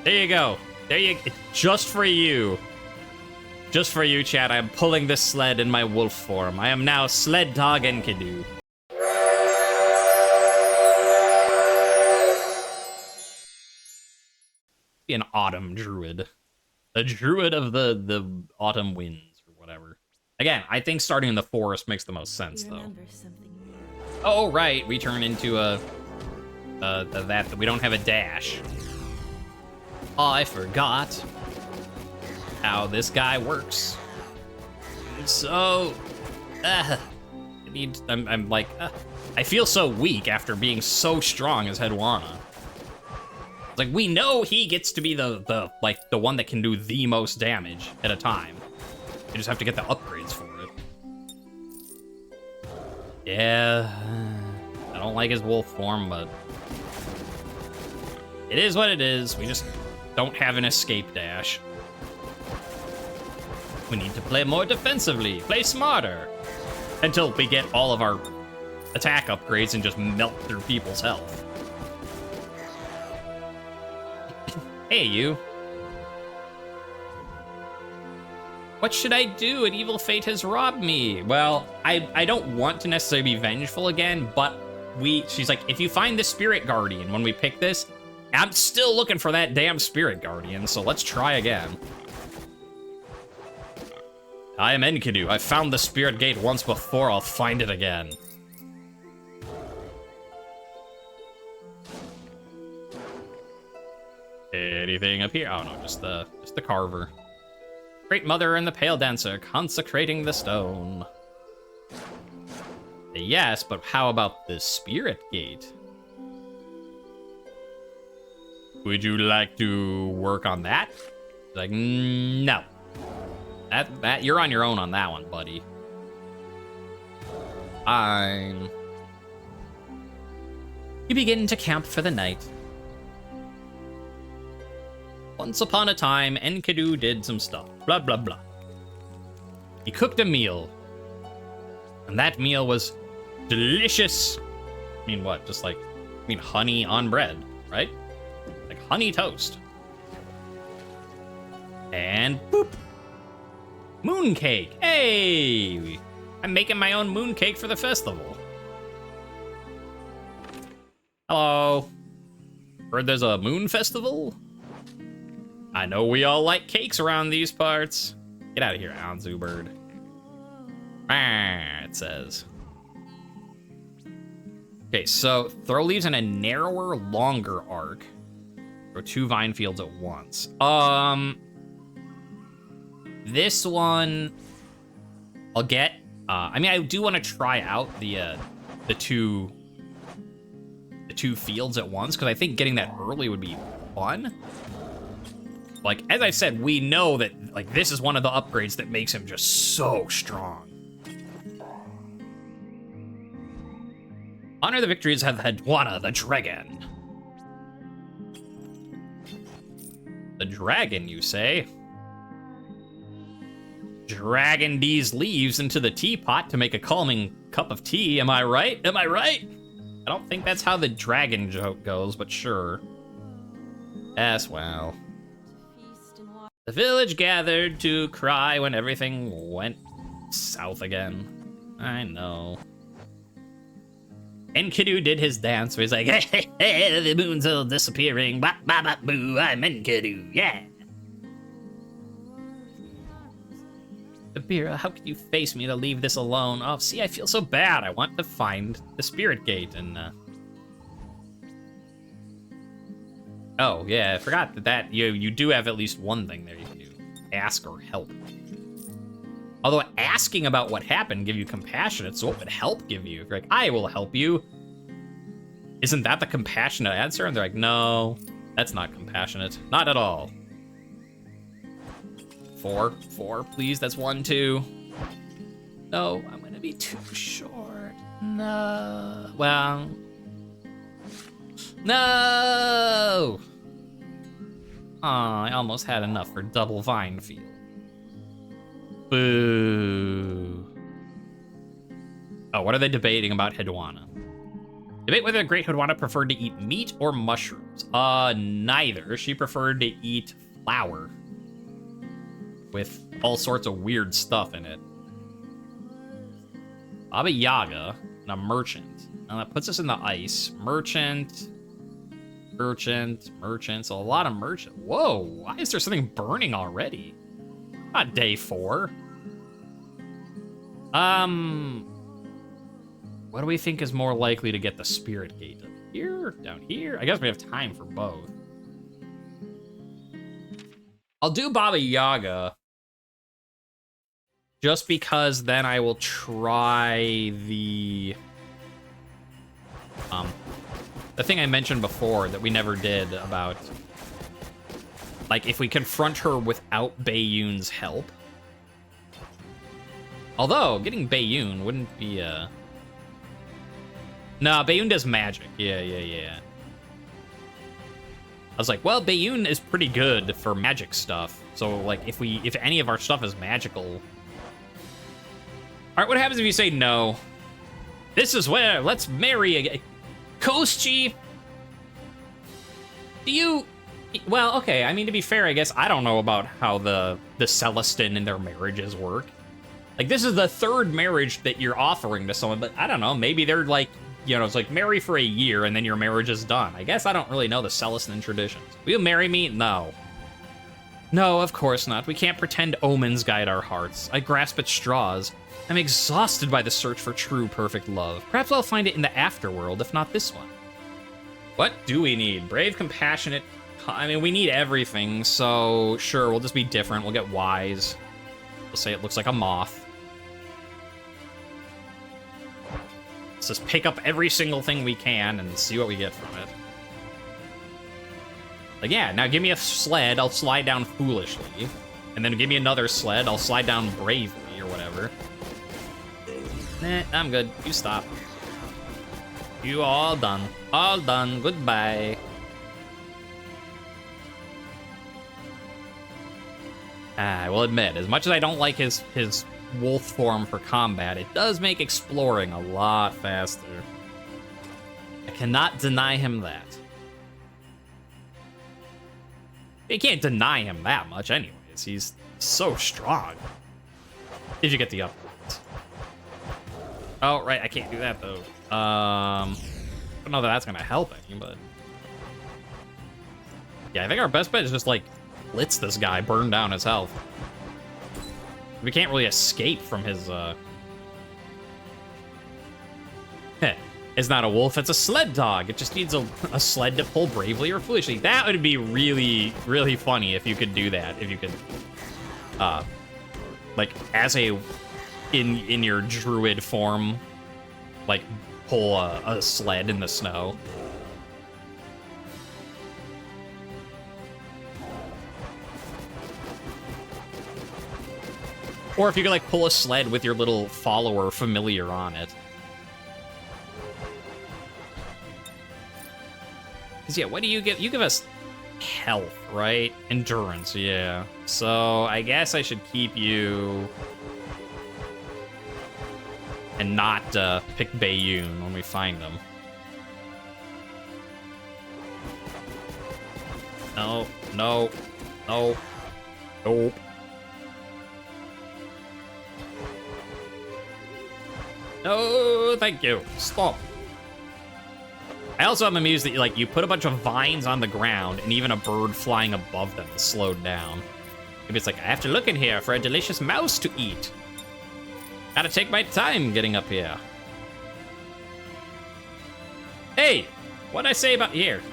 There you go. There you... Just for you. Just for you, chat, I am pulling this sled in my wolf form. I am now Sled Dog Enkidu. Be an autumn druid. The druid of the autumn winds, or whatever. Again, I think starting in the forest makes the most sense, though. Oh, right, we turn into that we don't have a dash. I forgot how this guy works. So, I'm like, I feel so weak after being so strong as Hedwana. It's like, we know he gets to be the one that can do the most damage at a time. You just have to get the upgrades for it. Yeah, I don't like his wolf form, but it is what it is. We just don't have an escape dash. We need to play more defensively, play smarter, until we get all of our attack upgrades and just melt through people's health. Hey, you. What should I do? An evil fate has robbed me. Well, I don't want to necessarily be vengeful again, but she's like, if you find the spirit guardian when we pick this, I'm still looking for that damn spirit guardian, so let's try again. I am Enkidu. I found the spirit gate once before, I'll find it again. Anything up here? Oh no, just the carver. Great Mother and the Pale Dancer, consecrating the stone. Yes, but how about the Spirit Gate? Would you like to work on that? Like, no. That you're on your own on that one, buddy. Fine. You begin to camp for the night. Once upon a time, Enkidu did some stuff. Blah, blah, blah. He cooked a meal. And that meal was delicious. I mean, what? Just like, honey on bread, right? Like honey toast. And boop. Mooncake. Hey! I'm making my own mooncake for the festival. Hello. Heard there's a moon festival? I know we all like cakes around these parts. Get out of here, Anzu bird. It says. Okay, so throw leaves in a narrower, longer arc. Or 2 vine fields at once. This one I'll get. I mean, I do want to try out the two fields at once, because I think getting that early would be fun. Like, as I said, we know that, like, this is one of the upgrades that makes him just so strong. Honor the victories of Hedwana, the dragon. The dragon, you say? Dragging these leaves into the teapot to make a calming cup of tea, am I right? Am I right? I don't think that's how the dragon joke goes, but sure. Yes, well. The village gathered to cry when everything went south again. I know. Enkidu did his dance where he's like, hey, hey, the moon's all disappearing. Bop, bop, bop, boo, I'm Enkidu, yeah. Abira, how could you face me to leave this alone? Oh, see, I feel so bad. I want to find the spirit gate and, Oh, yeah, I forgot that you do have at least one thing there you can do. Ask or help. Although asking about what happened give you compassionate, so what would help give you? If you're like, I will help you. Isn't that the compassionate answer? And they're like, no, that's not compassionate. Not at all. 4, please, that's 1, 2. No, I'm gonna be too short. No, well. No! Aw, I almost had enough for double vine field. Boo. Oh, what are they debating about Hedwana? Debate whether the Great Hood Wanna preferred to eat meat or mushrooms. Neither. She preferred to eat flour with all sorts of weird stuff in it. Baba Yaga and a merchant. Now that puts us in the ice. Merchant. So a lot of merchant. Whoa, why is there something burning already? Not day 4. What do we think is more likely to get the spirit gate? Up here? Down here? I guess we have time for both. I'll do Baba Yaga. Just because then I will try the thing I mentioned before that we never did about, like, if we confront her without Bayoon's help. Although, getting Bayoon wouldn't be, No, Bayoon does magic. Yeah. I was like, well, Bayoon is pretty good for magic stuff. So, like, if any of our stuff is magical... Alright, what happens if you say no? This is where, let's marry again. Koschy! Do you... Well, okay, I mean, to be fair, I guess I don't know about how the Celestin and their marriages work. Like, this is the 3rd marriage that you're offering to someone, but I don't know, maybe they're like, you know, it's like marry for a year and then your marriage is done. I guess I don't really know the Celestin traditions. Will you marry me? No. No, of course not. We can't pretend omens guide our hearts. I grasp at straws. I'm exhausted by the search for true, perfect love. Perhaps I'll find it in the afterworld, if not this one. What do we need? Brave, compassionate... I mean, we need everything, so sure, we'll just be different. We'll get wise. We'll say it looks like a moth. Let's just pick up every single thing we can and see what we get from it. Like, yeah, now give me a sled, I'll slide down foolishly. And then give me another sled, I'll slide down bravely, or whatever. Nah, I'm good. You stop. You all done. All done. Goodbye. I will admit, as much as I don't like his wolf form for combat, it does make exploring a lot faster. I cannot deny him that. You can't deny him that much anyways. He's so strong. Did you get the upgrades? Oh, right, I can't do that, though. I don't know that that's gonna help any, but... Yeah, I think our best bet is just, like, blitz this guy, burn down his health. We can't really escape from his, It's not a wolf, it's a sled dog. It just needs a sled to pull bravely or foolishly. That would be really, really funny if you could do that. If you could, like, as a, in your druid form, like, pull a sled in the snow. Or if you could, like, pull a sled with your little follower familiar on it. Because, yeah, what do you give? You give us health, right? Endurance, yeah. So, I guess I should keep you... and not pick Bayoon when we find them. No, no, no, nope. No, thank you. Stop. I also am amused that you put a bunch of vines on the ground and even a bird flying above them is slowed down. Maybe it's like, I have to look in here for a delicious mouse to eat. Gotta take my time getting up here. Hey, what'd I say about here?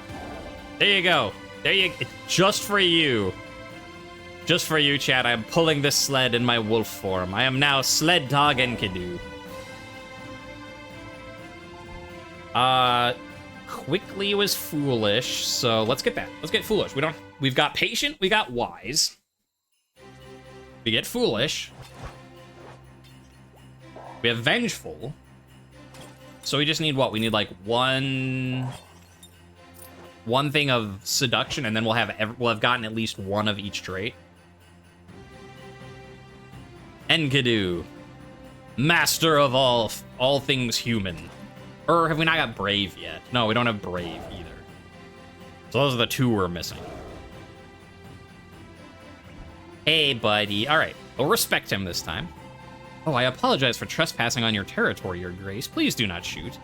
There you go. There you, just for you. Just for you, chat, I'm pulling this sled in my wolf form. I am now Sled Dog Enkidu. Quickly was foolish, so let's get that. Let's get foolish. We've got patient, we got wise. We get foolish. We have vengeful. So we just need what? We need like one thing of seduction, and then we'll have gotten at least one of each trait. Enkidu, master of all things human. Or have we not got Brave yet? No, we don't have Brave either. So those are the two we're missing. Hey, buddy. All right. We'll respect him this time. Oh, I apologize for trespassing on your territory, Your Grace. Please do not shoot.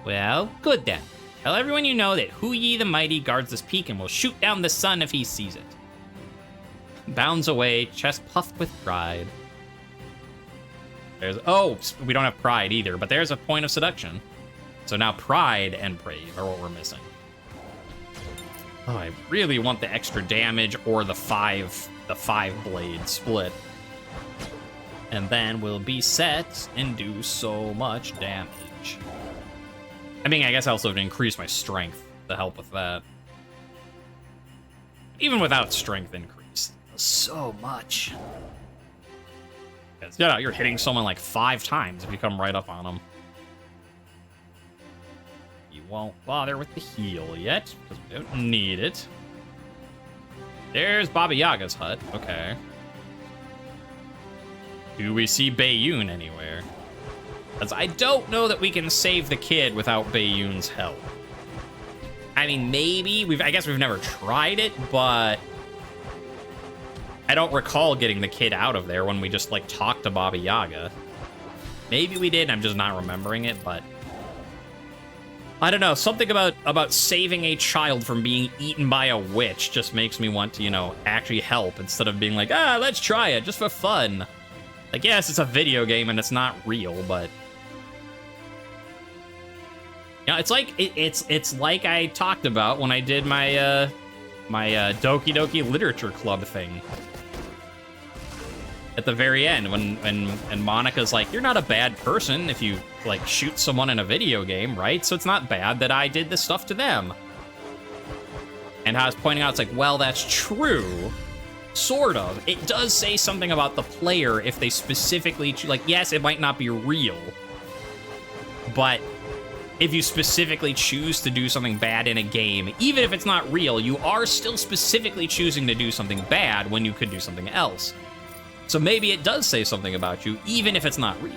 Well, good then. Tell everyone you know that Huyi the Mighty guards this peak and will shoot down the sun if he sees it. Bounds away, chest puffed with pride. There's... Oh, we don't have pride either, but there's a point of seduction. So now pride and brave are what we're missing. Oh, I really want the extra damage or the five blade split. And then we'll be set and do so much damage. I mean, I guess I also have to increase my strength to help with that. Even without strength increase, so much. Because, you know, you're hitting someone like 5 times if you come right up on them. You won't bother with the heal yet, because we don't need it. There's Baba Yaga's hut. Okay. Do we see Bayoon anywhere? Because I don't know that we can save the kid without Bayoon's help. I mean, maybe. I guess we've never tried it, but I don't recall getting the kid out of there when we just, like, talked to Baba Yaga. Maybe we did, I'm just not remembering it, but I don't know. Something about saving a child from being eaten by a witch just makes me want to, you know, actually help instead of being like, ah, let's try it just for fun. Like, yes, it's a video game and it's not real, but you know, it's like it's like I talked about when I did my my Doki Doki Literature Club thing. At the very end, when Monica's like, you're not a bad person if you, like, shoot someone in a video game, right? So it's not bad that I did this stuff to them. And I was pointing out, it's like, well, that's true. Sort of. It does say something about the player if they specifically, like, yes, it might not be real. But if you specifically choose to do something bad in a game, even if it's not real, you are still specifically choosing to do something bad when you could do something else. So maybe it does say something about you, even if it's not real.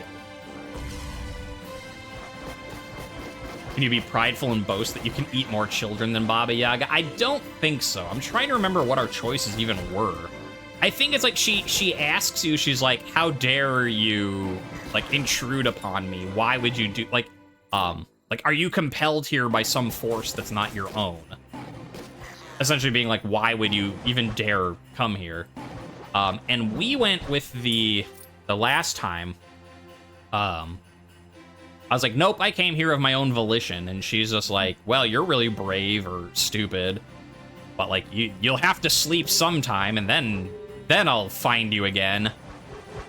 Can you be prideful and boast that you can eat more children than Baba Yaga? I don't think so. I'm trying to remember what our choices even were. I think it's like she asks you, she's like, how dare you, like, intrude upon me? Why would you do, like, are you compelled here by some force that's not your own? Essentially being like, why would you even dare come here? And we went with the last time. I was like, nope, I came here of my own volition. And she's just like, well, you're really brave or stupid. But, like, you'll have to sleep sometime, and then I'll find you again.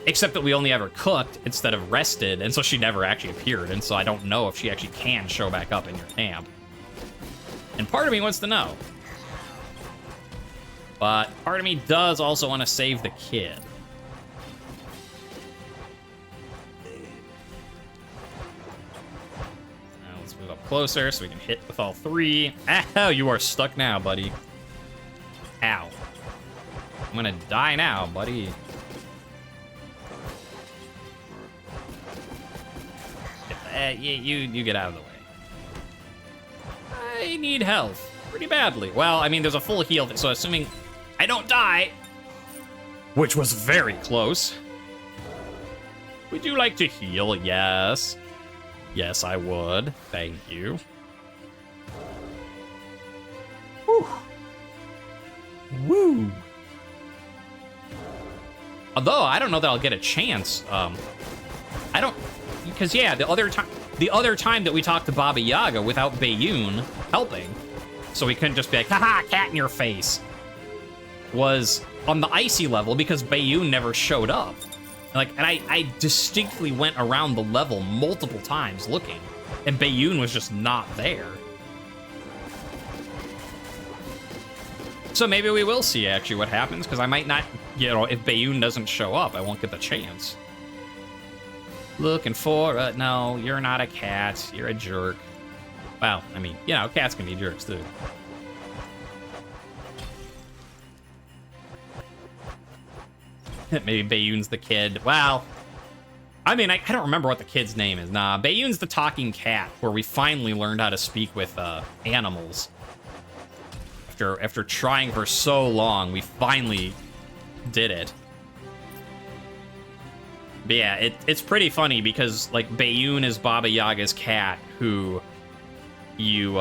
Except that we only ever cooked instead of rested, and so she never actually appeared. And so I don't know if she actually can show back up in your camp. And part of me wants to know. But part of me does also want to save the kid. Now let's move up closer so we can hit with all 3. Ow, you are stuck now, buddy. Ow. I'm gonna die now, buddy. You get out of the way. I need health pretty badly. Well, I mean, there's a full heal, so assuming I don't die, which was very close. Would you like to heal? Yes. Yes, I would. Thank you. Whew. Woo. Although, I don't know that I'll get a chance. I don't... Because, yeah, the other time that we talked to Baba Yaga without Bayoon helping, so we couldn't just be like, haha, cat in your face, was on the icy level because Bayoon never showed up. Like, and I distinctly went around the level multiple times looking, and Bayoon was just not there. So maybe we will see actually what happens, because I might not, you know, if Bayoon doesn't show up, I won't get the chance. Looking for no, you're not a cat, you're a jerk. Well, I mean, you know, cats can be jerks too. Maybe Bayoon's the kid. Well, I mean, I don't remember what the kid's name is. Nah, Bayoon's the talking cat, where we finally learned how to speak with animals. After trying for so long, we finally did it. But yeah, it's pretty funny because, like, Bayoon is Baba Yaga's cat, who you,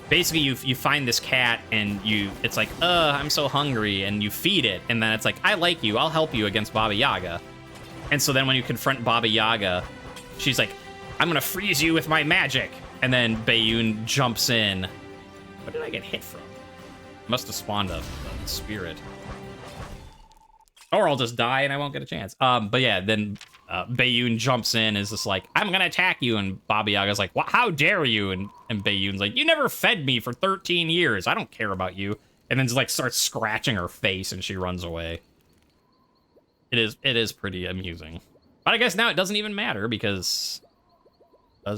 basically you find this cat and it's like, I'm so hungry, and you feed it, and then it's like, I like you, I'll help you against Baba Yaga. And so then when you confront Baba Yaga, she's like, I'm gonna freeze you with my magic. And then Bayoon jumps in. What did I get hit from? Must have spawned a spirit. Or I'll just die and I won't get a chance. But yeah, then Bayoon jumps in, is just like, I'm gonna attack you, and Baba Yaga's like, how dare you? And Bayoon's like, you never fed me for 13 years. I don't care about you. And then just like starts scratching her face, and she runs away. It is pretty amusing. But I guess now it doesn't even matter because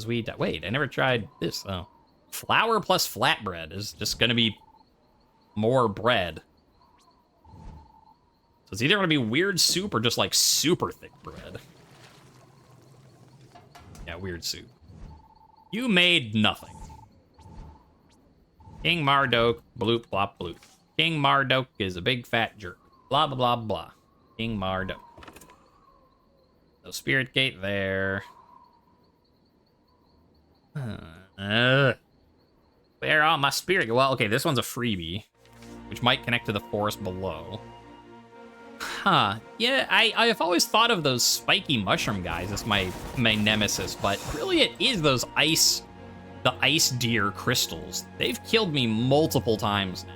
wait, I never tried this. Oh, flour plus flatbread is just gonna be more bread. So it's either gonna be weird soup or just like super thick bread. Yeah, weird soup. You made nothing. King Marduk, bloop, blop, bloop. King Marduk is a big fat jerk. Blah, blah, blah, blah. King Marduk. No spirit gate there. Where are my spirit? Well, okay, this one's a freebie, which might connect to the forest below. Huh. Yeah, I've always thought of those spiky mushroom guys as my nemesis, but really it is the ice deer crystals. They've killed me multiple times now.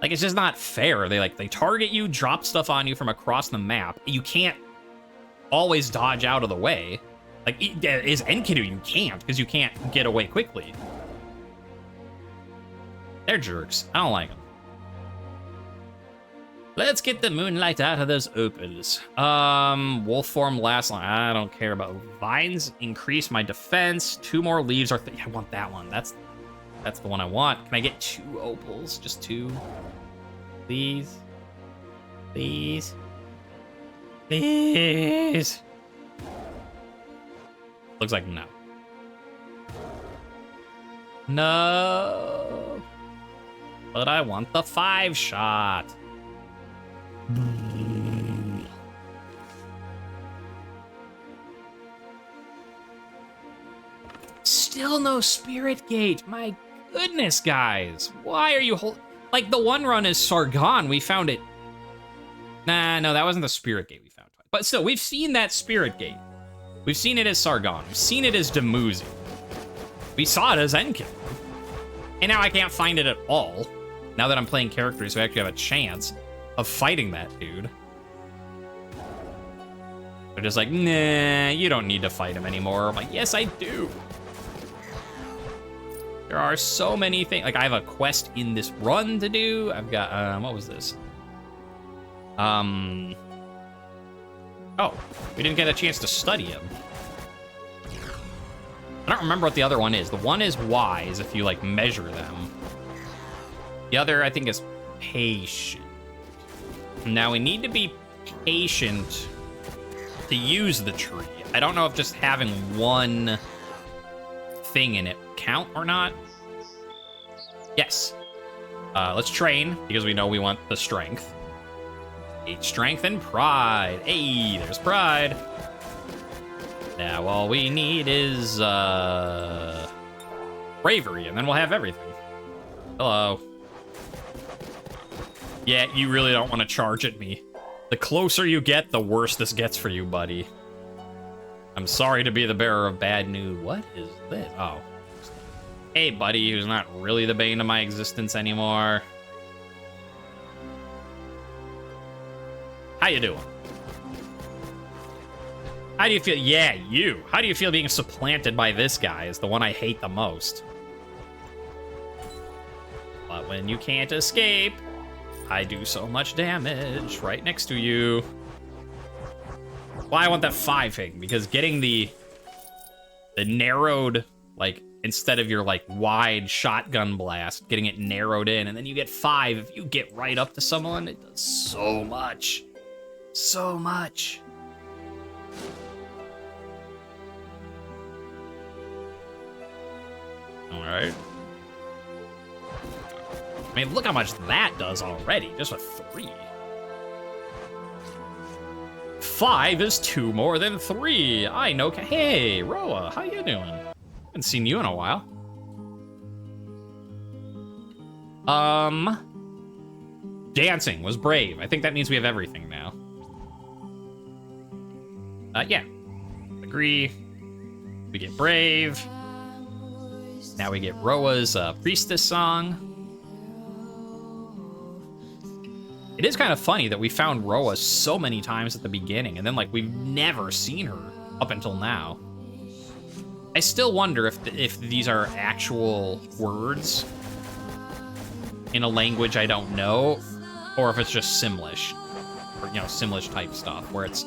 Like, it's just not fair. They target you, drop stuff on you from across the map. You can't always dodge out of the way. Like, is Enkidu, you can't, because you can't get away quickly. They're jerks. I don't like them. Let's get the moonlight out of those opals. Wolf form last line. I don't care about vines. Increase my defense. 2 more leaves are. I want that one. That's the one I want. Can I get 2 opals? Just 2, please, please, please. Looks like no. No. But I want the 5-shot. Still no spirit gate. My goodness, guys. Why are you like, the one run is Sargon. We found it. Nah, no, that wasn't the spirit gate we found. But still, we've seen that spirit gate. We've seen it as Sargon. We've seen it as Dumuzi. We saw it as Enkidu. And now I can't find it at all. Now that I'm playing characters who actually have a chance of fighting that dude. They're just like, nah, you don't need to fight him anymore. I'm like, yes, I do. There are so many things. Like, I have a quest in this run to do. I've got, what was this? Oh, we didn't get a chance to study him. I don't remember what the other one is. The one is wise if you, like, measure them. The other, I think, is patient. Now, we need to be patient to use the tree. I don't know if just having one thing in it count or not. Yes. Let's train, because we know we want the strength. 8 strength and pride. Hey, there's pride. Now, all we need is bravery, and then we'll have everything. Hello. Yeah, you really don't want to charge at me. The closer you get, the worse this gets for you, buddy. I'm sorry to be the bearer of bad news. What is this? Oh. Hey, buddy, who's not really the bane of my existence anymore. How you doing? How do you feel? Yeah, you. How do you feel being supplanted by this guy is the one I hate the most? But when you can't escape, I do so much damage right next to you. Well, I want that 5 thing, because getting the narrowed, like, instead of your, like, wide shotgun blast, getting it narrowed in, and then you get 5. If you get right up to someone, it does so much. So much. All right. I mean, look how much that does already, just with 3. 5 is 2 more than 3. I know. Hey, Roa, how you doing? Haven't seen you in a while. Dancing was brave. I think that means we have everything now. Yeah. Agree. We get brave. Now we get Roa's priestess song. It is kind of funny that we found Roa so many times at the beginning, and then, like, we've never seen her up until now. I still wonder if these are actual words in a language I don't know, or if it's just Simlish, or, you know, Simlish type stuff, where it's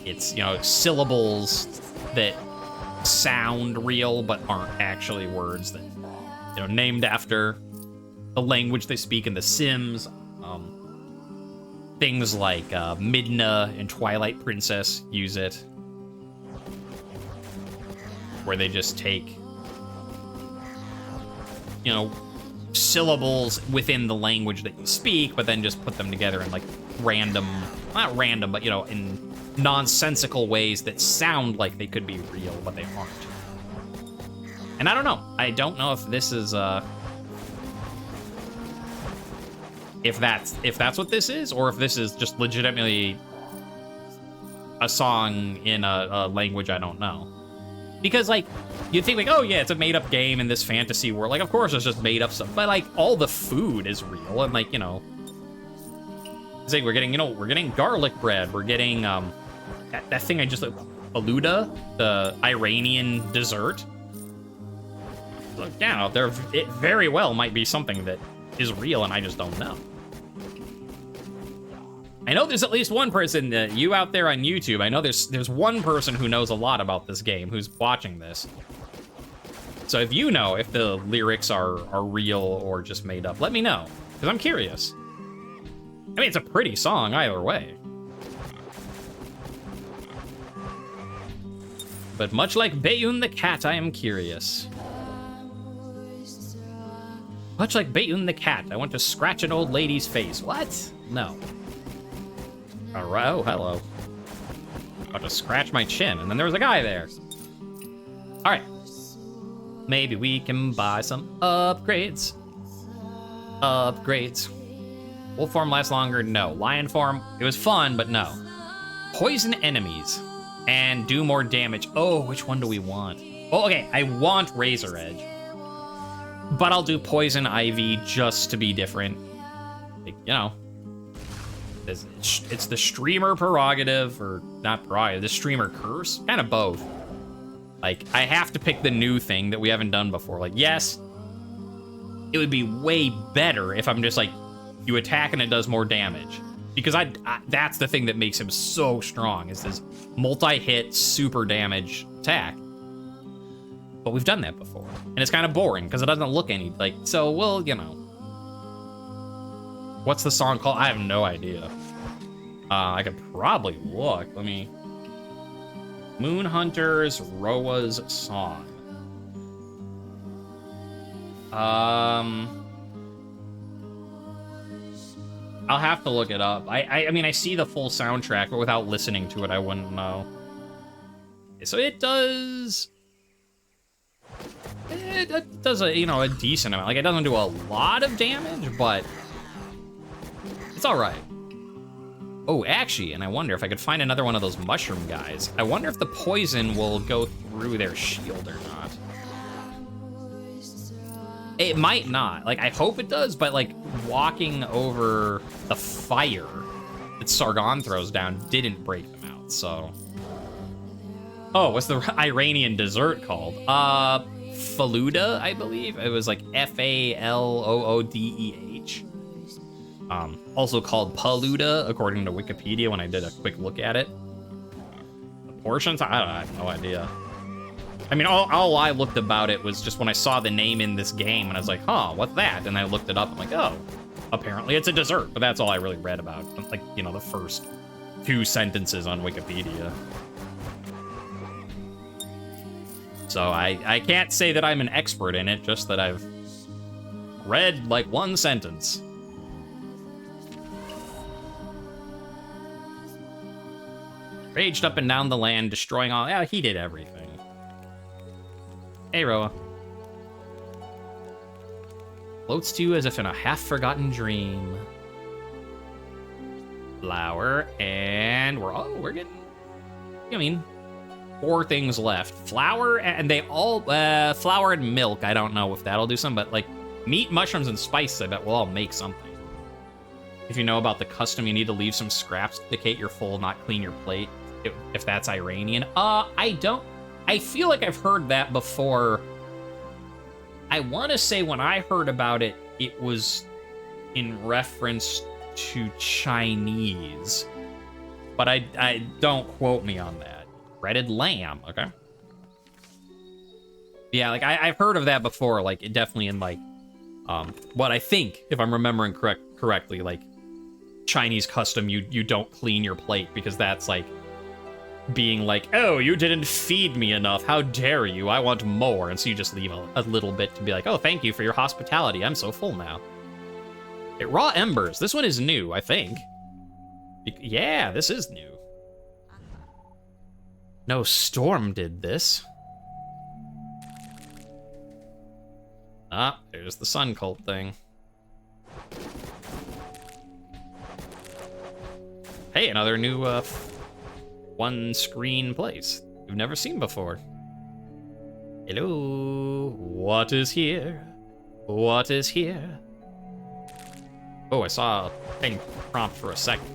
you know, syllables that sound real but aren't actually words that, you know, named after the language they speak in The Sims. Things like Midna and Twilight Princess use it, where they just take, you know, syllables within the language that you speak, but then just put them together in, like, random, not random, but, you know, in nonsensical ways that sound like they could be real, but they aren't. And I don't know. I don't know if this is, if that's what this is, or if this is just legitimately a song in a language I don't know. Because, like, you'd think, like, oh yeah, it's a made-up game in this fantasy world. Like, of course it's just made up stuff, but, like, all the food is real, and, like, you know, it's like we're getting, you know, we're getting garlic bread, we're getting that thing I just, Faluda, the Iranian dessert. Look down out there, it very well might be something that is real, and I just don't know. I know there's at least one person, you out there on YouTube, I know there's one person who knows a lot about this game who's watching this. So if you know if the lyrics are real or just made up, let me know, because I'm curious. I mean, it's a pretty song either way. But much like Bayun the cat, I am curious. Much like Bayun the cat, I want to scratch an old lady's face. What? No. All right. Oh, hello. About to scratch my chin, and then there was a guy there. All right. Maybe we can buy some upgrades. Upgrades. Wolf form lasts longer? No. Lion form? It was fun, but no. Poison enemies and do more damage. Oh, which one do we want? Oh, okay. I want Razor Edge, but I'll do Poison Ivy just to be different. Like, you know, it's the streamer prerogative, or not prerogative, the streamer curse, kind of both. Like, I have to pick the new thing that we haven't done before. Like, yes, it would be way better if I'm just like, you attack and it does more damage, because I that's the thing that makes him so strong, is this multi-hit super damage attack. But we've done that before, and it's kind of boring because it doesn't look any like. So, well, you know, what's the song called? I have no idea. I could probably look. Let me. Moon Hunter's Roa's song. I'll have to look it up. I mean, I see the full soundtrack, but without listening to it, I wouldn't know. So it does. It does a, you know, a decent amount. Like, it doesn't do a lot of damage, but it's all right. Oh, actually, and I wonder if I could find another one of those mushroom guys. I wonder if the poison will go through their shield or not. It might not. Like, I hope it does, but, like, walking over the fire that Sargon throws down didn't break them out, so. Oh, what's the Iranian dessert called? Faluda, I believe. It was like F-A-L-O-O-D-E-H. Also called Paluda, according to Wikipedia when I did a quick look at it. The portions? I have no idea. I mean, all I looked about it was just when I saw the name in this game, and I was like, huh, what's that? And I looked it up, I'm like, oh, apparently it's a dessert, but that's all I really read about. Like, you know, the first 2 sentences on Wikipedia. So I can't say that I'm an expert in it, just that I've read like one sentence. Raged up and down the land, destroying all. Yeah, he did everything. Hey, Roa. Floats to you as if in a half-forgotten dream. Flower, and we're getting. I mean, 4 things left. Flour, and they all flour and milk. I don't know if that'll do something, but like meat, mushrooms, and spices, I bet we'll all make something. If you know about the custom, you need to leave some scraps to indicate you're full, not clean your plate. If that's Iranian, I don't. I feel like I've heard that before. I want to say when I heard about it, it was in reference to Chinese, but I don't quote me on that. Breaded lamb, okay. Yeah, like I've heard of that before. Like it definitely in like, what I think, if I'm remembering correctly, like Chinese custom, you don't clean your plate because that's like being like, oh, you didn't feed me enough. How dare you? I want more. And so you just leave a little bit to be like, oh, thank you for your hospitality. I'm so full now. Raw embers. This one is new, I think. Yeah, this is new. No storm did this. Ah, there's the sun cult thing. Hey, another new one screen place you've never seen before. Hello, what is here? What is here? Oh, I saw a thing prompt for a second.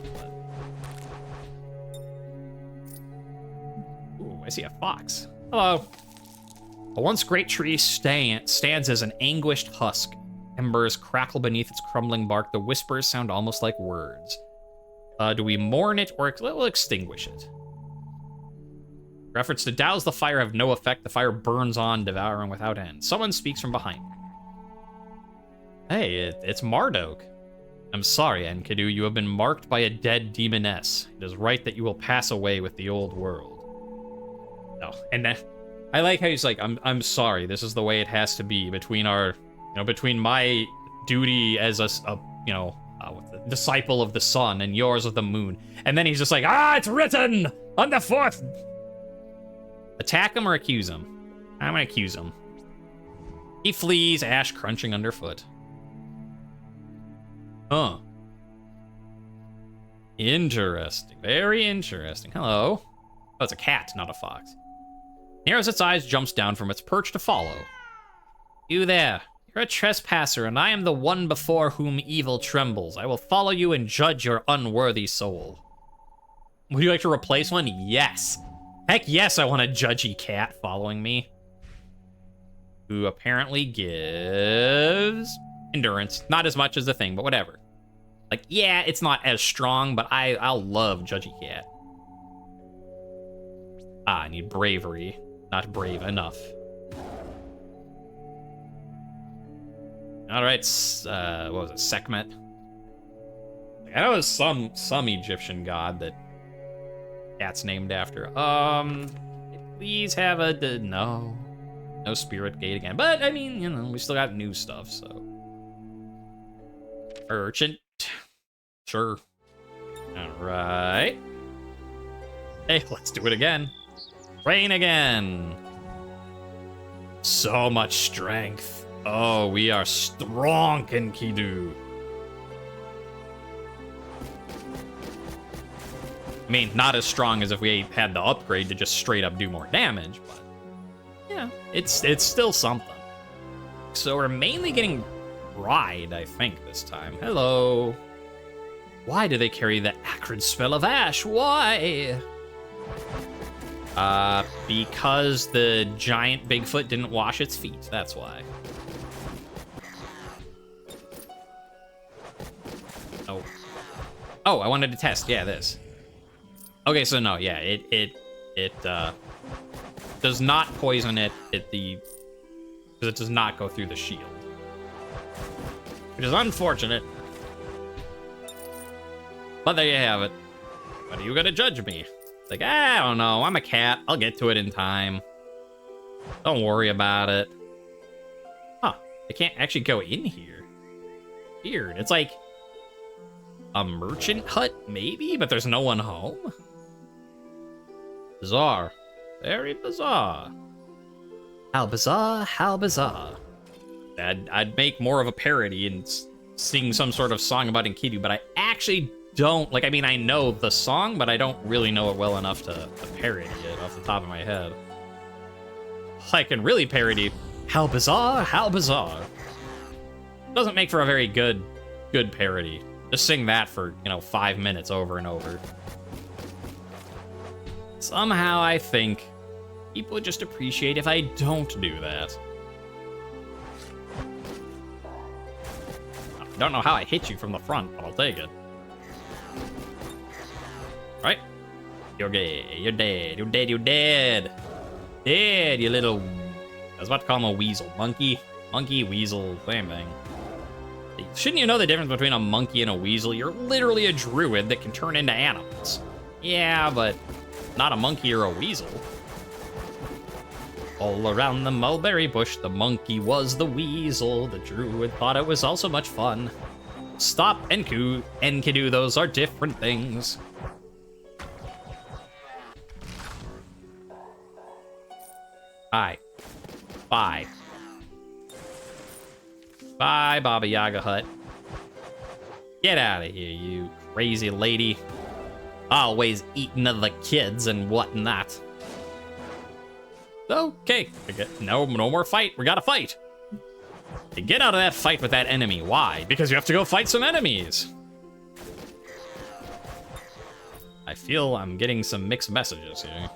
Ooh, I see a fox. Hello. A once great tree stands as an anguished husk. Embers crackle beneath its crumbling bark. The whispers sound almost like words. Do we mourn it or we'll extinguish it? Your efforts to douse the fire have no effect. The fire burns on, devouring without end. Someone speaks from behind. Hey, it's Marduk. I'm sorry, Enkidu. You have been marked by a dead demoness. It is right that you will pass away with the old world. No, and then I like how he's like, I'm sorry. This is the way it has to be between our, between my duty as a disciple of the sun and yours of the moon. And then he's just like, it's written on the 4th. Attack him or accuse him? I'm gonna accuse him. He flees, ash crunching underfoot. Huh. Interesting. Very interesting. Hello. Oh, it's a cat, not a fox. Narrows its eyes, jumps down from its perch to follow. You there. You're a trespasser, and I am the one before whom evil trembles. I will follow you and judge your unworthy soul. Would you like to replace one? Yes. Heck yes, I want a judgy cat following me. Who apparently gives endurance. Not as much as the thing, but whatever. Like, yeah, it's not as strong, but I'll love judgy cat. I need bravery. Not brave enough. All right, what was it, Sekhmet? I know it was some Egyptian god that cat's named after. Please have a no spirit gate again. But I mean, we still got new stuff, so urchin, sure. All right. Hey, let's do it again. Rain again. So much strength. Oh, we are strong, Enkidu. I mean, not as strong as if we had the upgrade to just straight up do more damage, but yeah, it's still something. So we're mainly getting Ride, I think, this time. Hello. Why do they carry the acrid smell of ash? Why? Because the giant Bigfoot didn't wash its feet. That's why. Oh, I wanted to test. Yeah, this. Okay, so no, yeah, it does not poison it because it does not go through the shield, which is unfortunate. But there you have it. What are you gonna judge me? Like, I don't know. I'm a cat. I'll get to it in time. Don't worry about it. Huh. I can't actually go in here. Weird. It's like a merchant hut, maybe, but there's no one home? Bizarre. Very bizarre. How bizarre, how bizarre. I'd make more of a parody and sing some sort of song about Enkidu, but I actually don't, like, I mean, I know the song, but I don't really know it well enough to parody it off the top of my head. I can really parody how bizarre, how bizarre. Doesn't make for a very good parody. Just sing that for, 5 minutes over and over. Somehow I think people would just appreciate if I don't do that. I don't know how I hit you from the front, but I'll take it. Right? You're dead, you're dead, you're dead, you're dead. Dead, you little... I was about to call him a weasel. Monkey, weasel, same thing. Shouldn't you know the difference between a monkey and a weasel? You're literally a druid that can turn into animals. Yeah, but not a monkey or a weasel. All around the mulberry bush, the monkey was the weasel. The druid thought it was also much fun. Stop, Enkidu, those are different things. Bye. Bye. Bye, Baba Yaga Hut. Get out of here, you crazy lady. Always eating of the kids and whatnot. Okay, no more fight. We gotta fight. To get out of that fight with that enemy. Why? Because you have to go fight some enemies. I feel I'm getting some mixed messages here.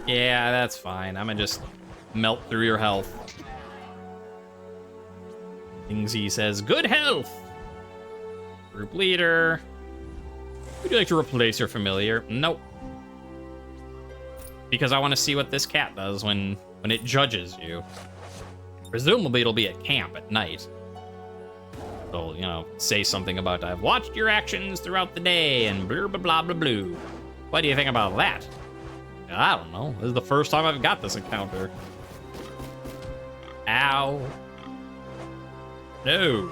Yeah, that's fine. I'm gonna just melt through your health. Kingsy says, good health! Group leader. Would you like to replace your familiar? Nope. Because I want to see what this cat does when it judges you. Presumably it'll be at camp at night. So, say something about, I've watched your actions throughout the day and blah, blah, blah, blah, blah. What do you think about that? I don't know. This is the first time I've got this encounter. Ow. No.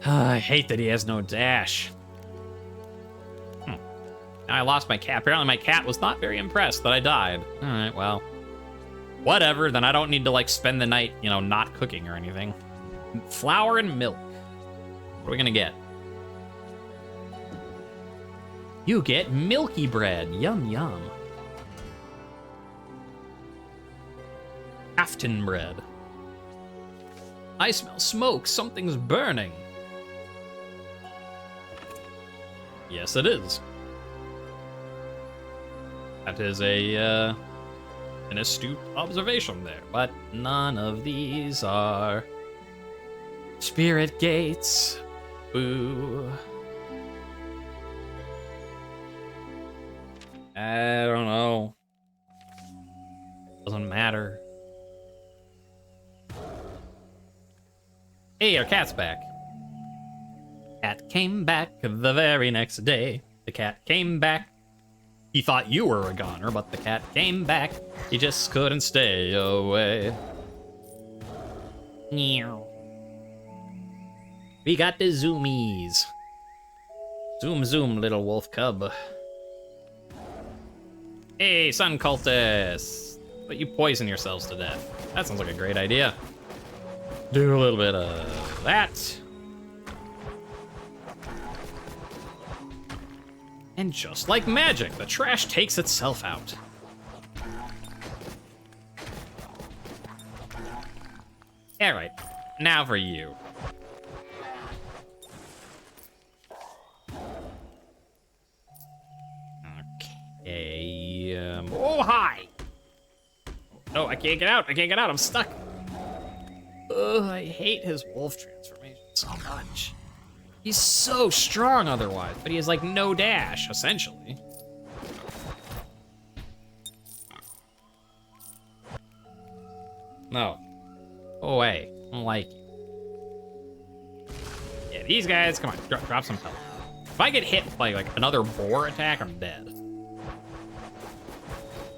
I hate that he has no dash. Now I lost my cat. Apparently my cat was not very impressed that I died. All right, well. Whatever, then I don't need to, like, spend the night, not cooking or anything. Flour and milk. What are we gonna get? You get milky bread. Yum, yum. Afton bread. I smell smoke. Something's burning. Yes, it is. That is an astute observation there, but none of these are spirit gates. Boo. I don't know. Doesn't matter. Hey, our cat's back. Cat came back the very next day. The cat came back. He thought you were a goner, but the cat came back. He just couldn't stay away. Meow. We got the zoomies. Zoom, zoom, little wolf cub. Hey, sun cultists! But you poison yourselves to death. That sounds like a great idea. Do a little bit of that. And just like magic, the trash takes itself out. Alright, now for you. Okay, oh, hi! No, I can't get out, I'm stuck. Ugh, I hate his wolf transformation so much. He's so strong otherwise, but he has, like, no dash, essentially. No. Go away. I don't like you. Okay, these guys, come on, drop some health. If I get hit by like another boar attack, I'm dead.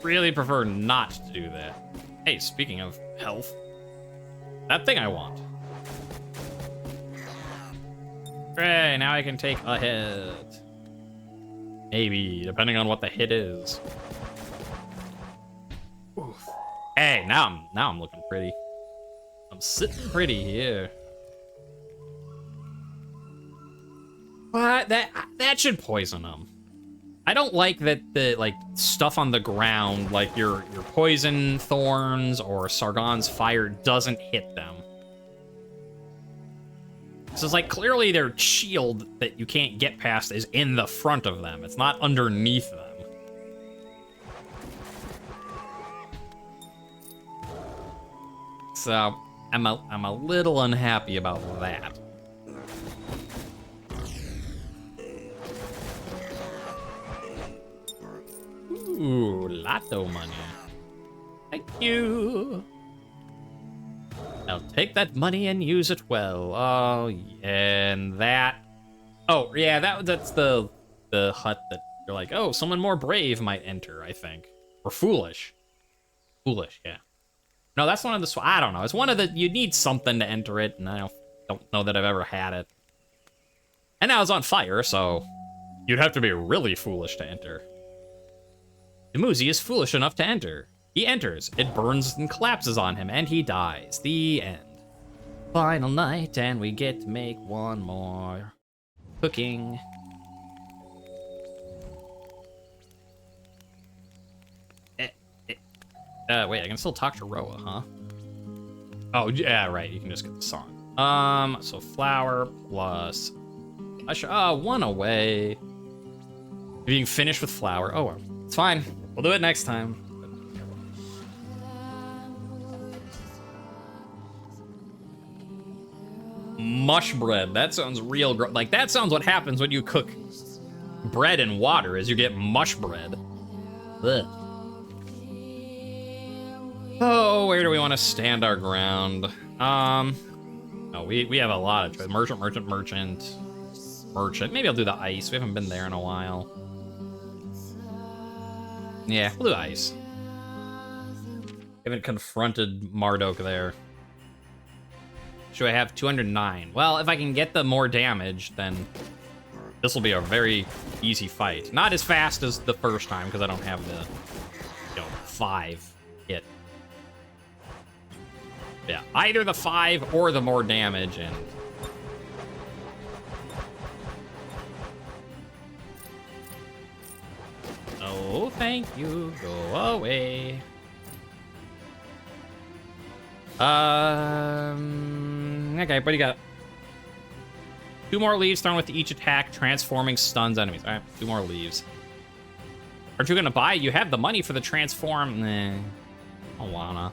Really prefer not to do that. Hey, speaking of health, that thing I want. Hooray, now I can take a hit. Maybe, depending on what the hit is. Oof. Hey, now I'm looking pretty. I'm sitting pretty here. But that should poison them. I don't like that the like stuff on the ground, like your poison thorns or Sargon's fire, doesn't hit them. So it's like clearly their shield that you can't get past is in the front of them. It's not underneath them. So I'm a little unhappy about that. Ooh, lotto money. Thank you. I'll take that money and use it well. Oh, yeah, and that. Oh, yeah, that's the hut that you're like, oh, someone more brave might enter, I think. Or foolish. Foolish, yeah. No, that's one of the. I don't know. It's one of the. You need something to enter it, and I don't know that I've ever had it. And now it's on fire, so you'd have to be really foolish to enter. Dumuzi is foolish enough to enter. He enters, it burns and collapses on him, and he dies. The end. Final night, and we get to make one more. Cooking. Wait, I can still talk to Roa, huh? Oh, yeah, right, you can just get the song. So flour plus... one away. If you can finish with flour. Oh, well, it's fine. We'll do it next time. Mush bread. That sounds real gross. Like, that sounds what happens when you cook bread in water, is you get mush bread. Ugh. Oh, where do we want to stand our ground? Oh, we have a lot of choice. Merchant. Maybe I'll do the ice. We haven't been there in a while. Yeah, we'll do ice. Haven't confronted Marduk there. Should I have 209? Well, if I can get the more damage, then this will be a very easy fight. Not as fast as the first time, because I don't have the, 5 hit. Yeah, either the 5 or the more damage, and... Oh, thank you. Go away. Okay, what do you got? 2 more leaves thrown with each attack, transforming stuns enemies. All right, 2 more leaves. Aren't you gonna buy? You have the money for the transform. Nah, I don't wanna.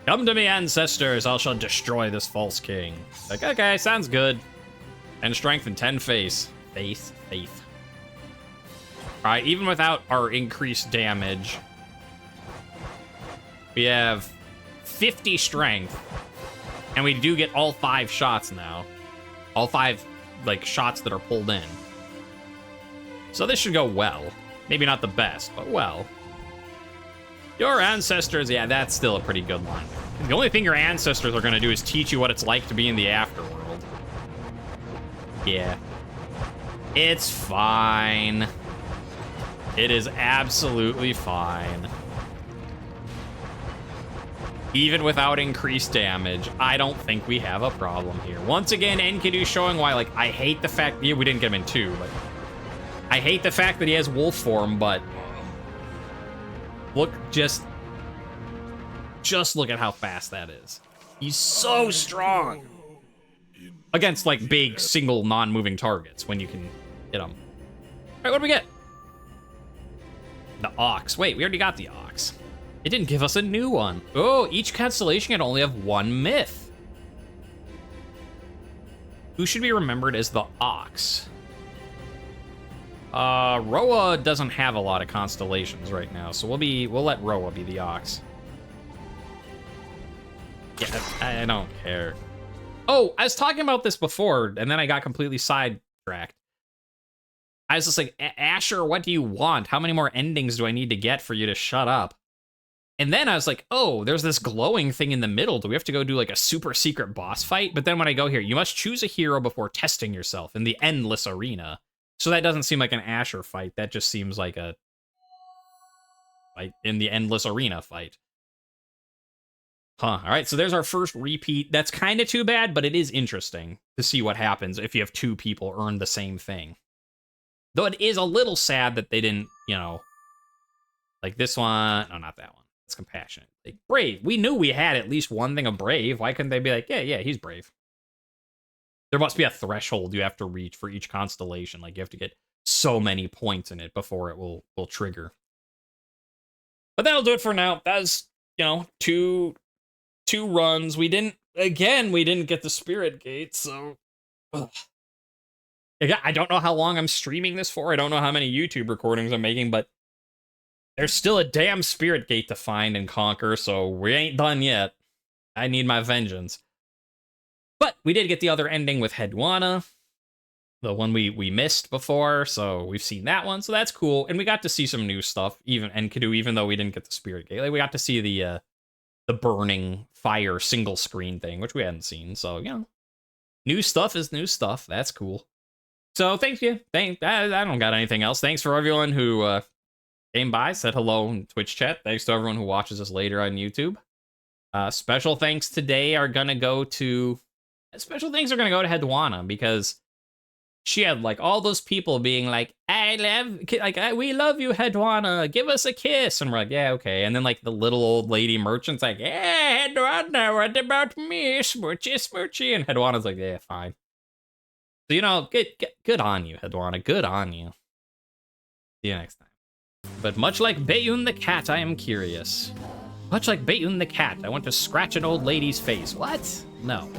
Come to me, ancestors. I shall destroy this false king. Like, okay, sounds good. 10 strength and 10 faith. Faith. All right, even without our increased damage, we have 50 strength, and we do get all 5 shots now. All 5, like, shots that are pulled in. So this should go well. Maybe not the best, but well. Your ancestors, yeah, that's still a pretty good line. The only thing your ancestors are going to do is teach you what it's like to be in the afterworld. Yeah. It's fine. It is absolutely fine. Even without increased damage, I don't think we have a problem here. Once again, Enkidu showing why, like, I hate the fact... Yeah, we didn't get him in 2, but... I hate the fact that he has wolf form, but... Look, just look at how fast that is. He's so strong! Against, like, big, single, non-moving targets, when you can hit them. Alright, what do we get? The ox. Wait, we already got the ox. It didn't give us a new one. Oh, each constellation can only have 1 myth. Who should be remembered as the ox? Roa doesn't have a lot of constellations right now, so we'll let Roa be the ox. Yeah, I don't care. Oh, I was talking about this before, and then I got completely sidetracked. I was just like, Asher, what do you want? How many more endings do I need to get for you to shut up? And then I was like, oh, there's this glowing thing in the middle. Do we have to go do like a super secret boss fight? But then when I go here, you must choose a hero before testing yourself in the endless arena. So that doesn't seem like an Asher fight. That just seems like a fight in the endless arena fight. Huh. All right, so there's our first repeat. That's kind of too bad, but it is interesting to see what happens if you have two people earn the same thing. Though it is a little sad that they didn't, you know, like this one. No, not that one. It's compassionate. Like, brave. We knew we had at least one thing of brave. Why couldn't they be like, yeah, he's brave? There must be a threshold you have to reach for each constellation. Like, you have to get so many points in it before it will trigger. But that'll do it for now. That was, you know, two runs. We didn't get the Spirit Gate, so... Ugh. I don't know how long I'm streaming this for. I don't know how many YouTube recordings I'm making, but there's still a damn Spirit Gate to find and conquer, so we ain't done yet. I need my vengeance. But we did get the other ending with Hedwana, the one we missed before, so we've seen that one, so that's cool. And we got to see some new stuff, even Enkidu, even though we didn't get the Spirit Gate. Like, we got to see the burning fire single screen thing, which we hadn't seen, so, you know. New stuff is new stuff. That's cool. So, thank you. I don't got anything else. Thanks for everyone who came by, said hello in Twitch chat. Thanks to everyone who watches us later on YouTube. Special thanks today are gonna go to... Special thanks are gonna go to Hedwana, because she had, like, all those people being like, we love you, Hedwana, give us a kiss. And we're like, yeah, okay. And then, like, the little old lady merchant's like, yeah, Hedwana, what about me? Smoochy, smoochy. And Hedwana's like, yeah, fine. So, you know, good on you, Hedwana. Good on you. See you next time. But much like Bayun the cat, I am curious. Much like Bayun the cat, I want to scratch an old lady's face. What? No.